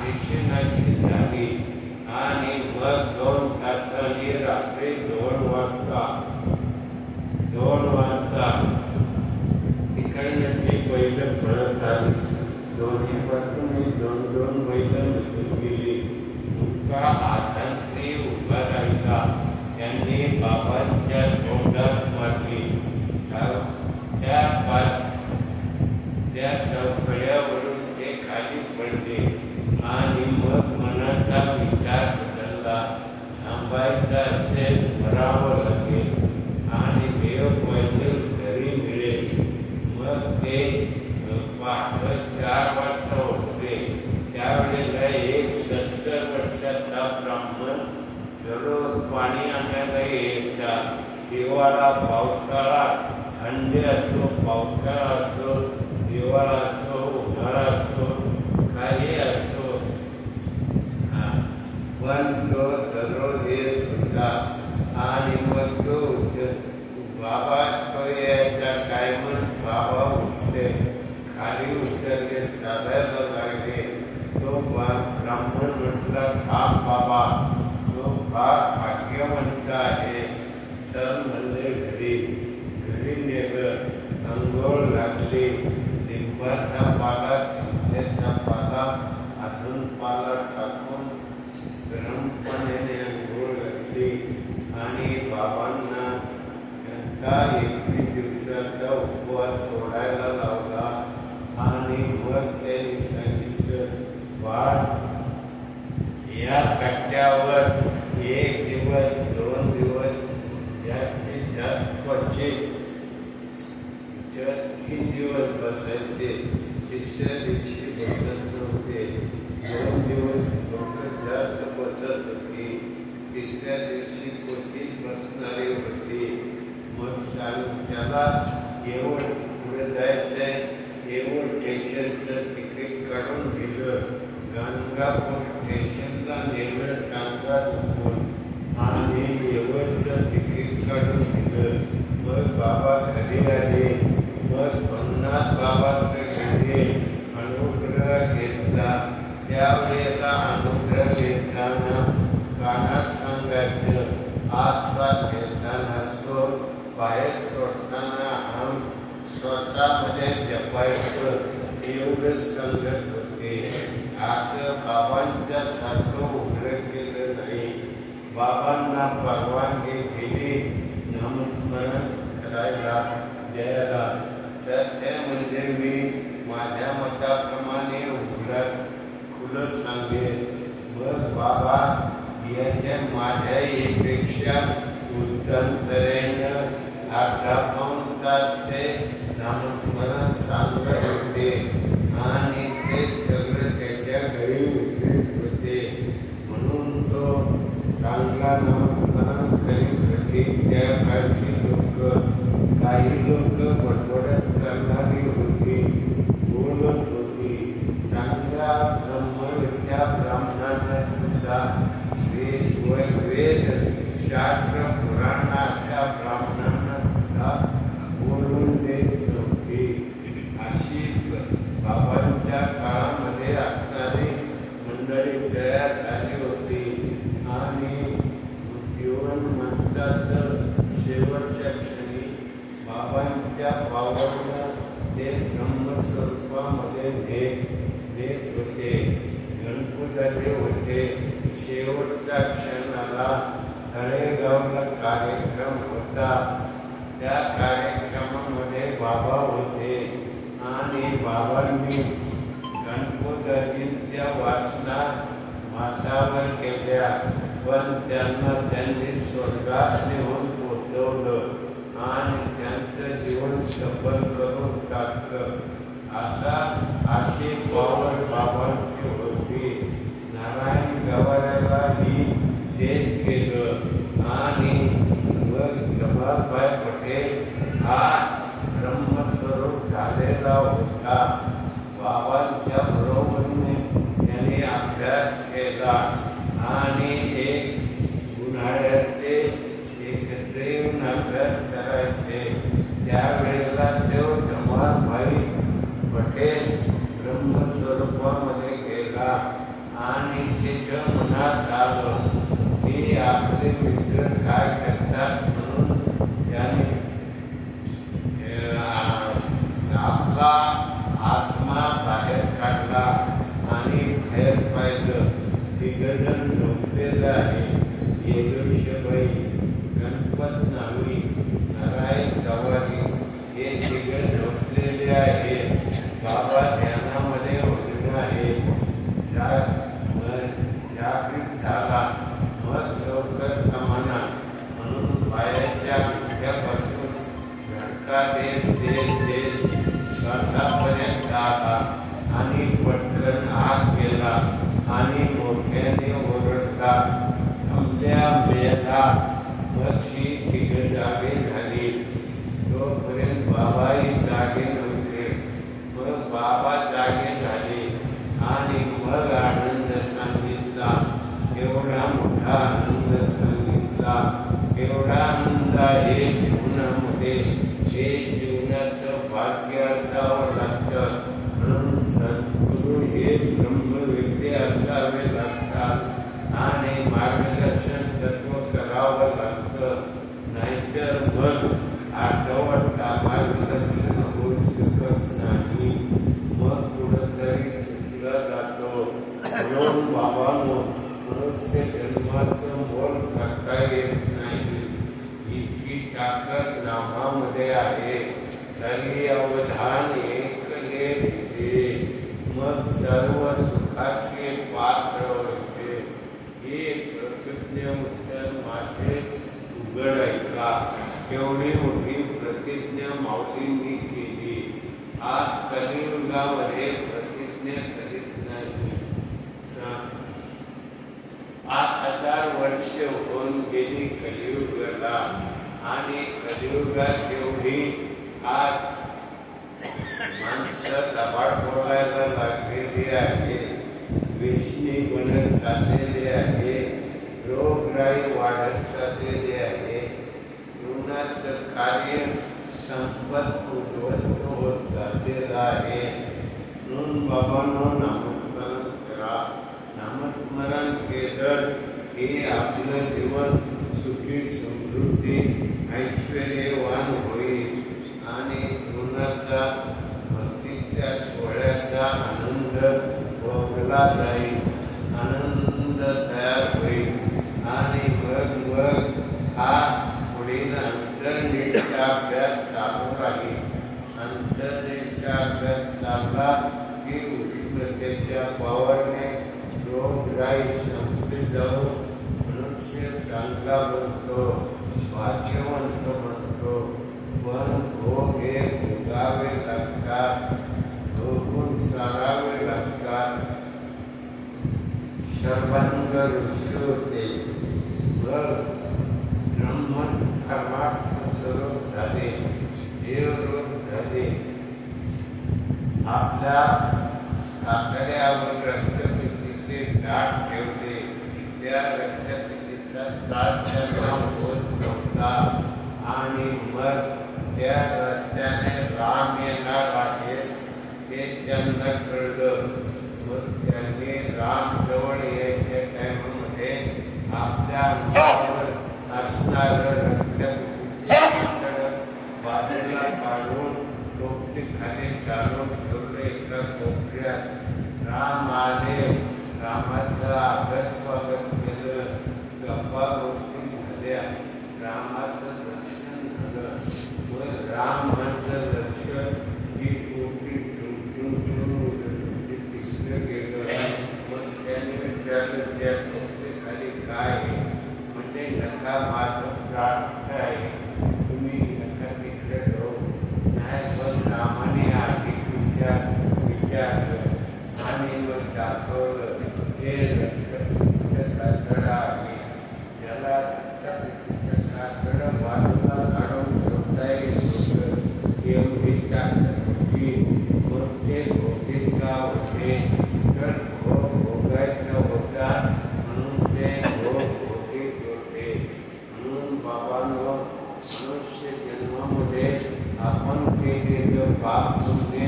Speaker 2: दिशेनाशी झाली आणि मग 2 तासांनी रात्री 2 वाजता तिकडनं ती बैल पळत आली. दोन्ही बाजूनी 2-2 बैल निघून गेली. मुलगा आधांतरी उभा राहिला. त्यांनी बाबांच्या तोंडात मारली. त्या चौकड्यावरून ते खाली पडले आणि मग मनाचा विचार बदलला. थांबायचा असेल भरावं लागेल आणि देव पाहिजे घरी मिळेल. मग ते पहाटे 4 वाजता उठले. त्यावेळेला एक 70 वर्षाचा ब्राह्मण दररोज पाणी आणायला यायचा. हिवाळा पावसाळा, थंडी असो, पावसाळा असो, हिवाळा असो, उन्हाळा असो, काही असो, पण तो दररोज येत होता. आणि मग तो बाबा तो यायचा. काय म्हण बाबा उठले, खाली उतरले, चालायला लागले. तो ब्राह्मण म्हटला थांब बाबा, तो फार भाग्यवंत आहे. चल म्हणले घरी. घरी नेलं, अंघोळ लागली. लिंबाचा पाला, चिंचेचा पाला, अजून पाला टाकून गरम पाण्याने अंघोळ लागली आणि बाबांना त्यांचा 21 दिवसाचा उपवास सोडायला लावला. आणि मग त्यांनी सांगितलं बाळ, या कट्ट्यावर 1 दिवस 2 दिवस जास्तीत जास्त क्वचित 3 दिवस बसायचे. 3ऱ्या दिवशी बसत नव्हते. 2 दिवस लोक जास्त बसत होती. 3ऱ्या दिवशी क्वचित बसणारी होती. मग त्याला एवढं पुढे जायचंय, एवढं स्टेशनचं तिकीट काढून दिलं. गाणगापूर स्टेशनला नेलं टांगा दुखून आणि एवढचं तिकीट काढून दिलं. मग बाबा घरी आले. मग 50 बाबांकडे गेले, अनुग्रह घेतला. त्यावेळेला अनुग्रह घेताना कानात सांगायचं, आत घेताना सो, बाहेर सोडताना हम, श्वासामध्ये जपायचं, एवढंच सांगत होते. असं बाबांच्या सारखं उघडं केलं नाही. बाबांना परवानगी दिली नामस्मरण करायला, द्यायला. तर ते म्हणजे मी माझ्या मताप्रमाणे उघडत खुलं सांगेन. मग बाबा याच्या माझ्या पेक्षा उत्तम तऱ्हेनं अर्धा पाऊण तास ते नामस्मरण सांगत होते आणि ते सगळं त्याच्या घरी देत होते. गणपती होते. शेवटच्या क्षणाला तळेगावला कार्यक्रम होता. त्या कार्यक्रमामध्ये बाबा होते आणि बाबांनी गणपतीच्या वासना मासावर केल्या, पण त्यांनी स्वर्गात नेऊन पोचवलं आणि त्यांचं जीवन सफल करून टाकलं. अशी पावड बाबांची होती. नारायण गवाऱ्यालाही तेच केलं आणि मग जमालभाई पटेल हा ब्रह्मस्वरूप झालेला होता. बाबांच्या बरोबरीने त्यांनी अभ्यास केला आणि एक उन्हाळ्याचे एकत्र येऊन अभ्यास करायचे. त्यावेळेला तो जमालभाई पटेल ब्रह्मस्वरूपामध्ये गेला आणि त्याच्या मनात आलं की आपले मित्र काय करतात, म्हणून त्याने आपला आत्मा बाहेर काढला आणि बाहेर पाहिलं. तिघजण झोपलेलं आहे. येगेशबाई, गणपत नावी, नारायण गवारी हे तिघ झोपलेले आहेत. बाबा ध्यानामध्ये होते आहे. जागृत झाला. मग लवकर जमाना म्हणून पायाच्या गुडघ्यापासून झटका देत श्वासापर्यंत आला आणि पटकन आत गेला आणि मोठ्याने ओरडला, समजा मेला. मग ही तिघ जागे झाली. तोपर्यंत बाबाही जागे नव्हते. मग बाबा जागे झाले आणि मग आनंद सांगितला. एवढा मोठा आनंद सांगितला. एवढा आनंद आहे जीवनामध्ये. हे जीवनाचं भाग्य असावं लागतं. म्हणून सद्गुरू हे ब्रह्मवेत्ते असावे लागतात आणि मार्गदर्शन तत्व करावं लागतं. नाहीतर मग आठवटा मार्गदर्शन होऊ शकत नाही. मग कुठंतरी चुकला जातो. म्हणून बाबांनो, मनुष्य जन्माचं मोल करता येत नाही. इतकी ताकद नामामध्ये आहे. तरी अवधान एकले तिथे. मग सर्व सुखाचे पात्र होते. हे प्रतिज्ञ उत्तर माझे उघड ऐका. केवढी मोठी प्रतिज्ञा माऊलींनी केली. आज कलियुगामध्ये प्रतिज्ञा करीत नाही. 5000 वर्ष होऊन गेली कलियुगाला आणि कलियुगात एवढी आज माणसं दबाड बोलायला लागलेली आहे. वेशनी बनत चाललेली आहे. रोगराई वाढत चाललेली आहे. जीवनाचं कार्य संपत उद्ध्वस्त होत चाललेलं आहे. म्हणून बाबांनो, नामस्मरण करा. नामस्मरण केलं की आपलं जीवन सुखी, समृद्धी, ऐश्वर्यवान होईल आणि जीवनाचा भक्तीच्या सोहळ्याचा आनंद भोगला जाईल. आनंद तयार होईल आणि मग हा पुढील अंतर्निष्ठ अभ्यास चालू राहील. अंतर्निष्ठ अभ्यास चालला की उष्णतेच्या पावरने रोगराई संपली जाऊन मनुष्य चांगला बनतो, भाग्यवंत बनतो. पण भोग हे भोगावे लागतात, भोगून सारावे लागतात. सर्वांग ऋषी होते. मग ब्रह्मकर्मात्म स्वरूप झाले, देवरूप झाले. आपल्या काकड्यावर रक्तपितीचे गाठ ठेवले. त्या रक्तपितीचा त्रास त्यांना होत नव्हता आणि मग त्या रस्त्याने राम येणार आहे हे त्यांना कळलं. मग त्यांनी राम जवळ यायच्या टाइममध्ये आपल्या अंगावर असणारं रक्तपितीचे बाजूला काढून टोपली खाली घालून ठेवले एका कोपऱ्यात राम आले, रामाचं आदर स्वागत केलं, गप्पा गोष्टी झाल्या, रामाचं दर्शन झालं. मग रामाचं दर्शन ही कोटी तिकडे गेलं. मग त्याने विचारलं त्या खाली काय आहे? म्हणजे नका माझं प्राप्त आहे, तुम्ही नका तिकडे जाऊ. नाही पण रामाने आधी विचारलं आणि मग दाखवलं हे कातड आहे, ज्याला कातड बाजूला काढून ठेवता येत एवढी ताकद होती. मग ते भोगीत का होते तर भोग भोगायचा होता म्हणून ते भोग भोगीत होते. म्हणून बाबांनो, मनुष्य जन्मामध्ये आपण केलेलं पाप पुण्य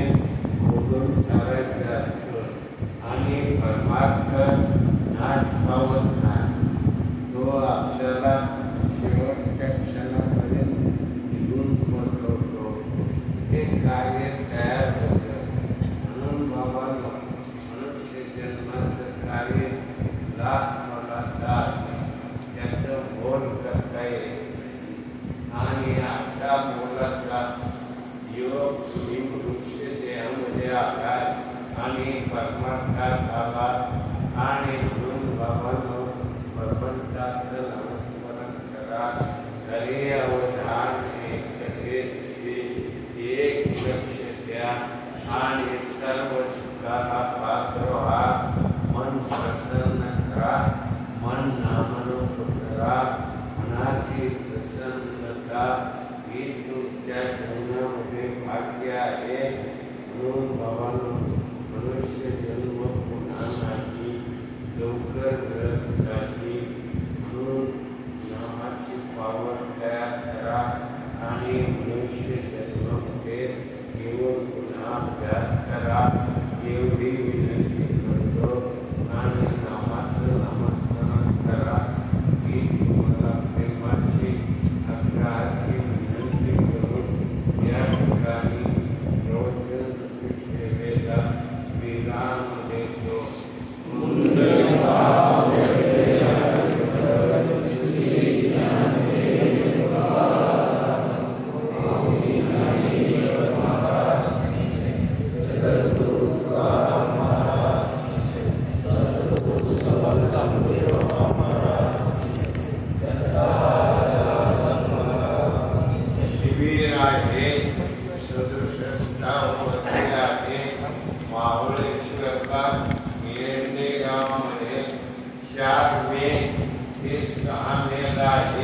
Speaker 2: भोगून सारायचं असतं आणि परमार्थ नाश पावत नाही. तो आपल्याला शेवटच्या क्षणापर्यंत निघून पोचवतो. हे कार्य तयार होतं. म्हणून बाबांनो, मनुष्य जन्माचं कार्य लाख मोलाचं आहे, त्याचं मोल करता येत आणि अशा मोलाचा योग तुम्ही मनुष्य देहामध्ये आलात आणि परमार्थात आलात आणि म्हणून बाबांनो भगवंताचं नामस्मरण करा. हरे अवधान एक लक्ष द्या आणि सर्व सुखाला पात्र व्हा. मन प्रसन्न करा, मन नामरूप करा. मनाची प्रसन्नता ही तुमच्या जीवनामध्ये भाग्य आहे. म्हणून बाबांनो, मनुष्य जन्म पुन्हा नाही, लवकर मिळत नाही. म्हणून नामाची पावर तयार करा आणि मनुष्य जन्मामध्ये येऊन पुन्हा अभ्यास करा, एवढी विनंती करतो. आणि नामाचं नामस्मरण करा ही तुम्हाला प्रेमाची आग्रहाची विनंती करून या ठिकाणी रोजन सेवेला विराम देतो. शिबिर आहे, सदृशता होती आहे. माहुळेश्वरला येणे गावामध्ये 4 मे ते 6 मेला आहे.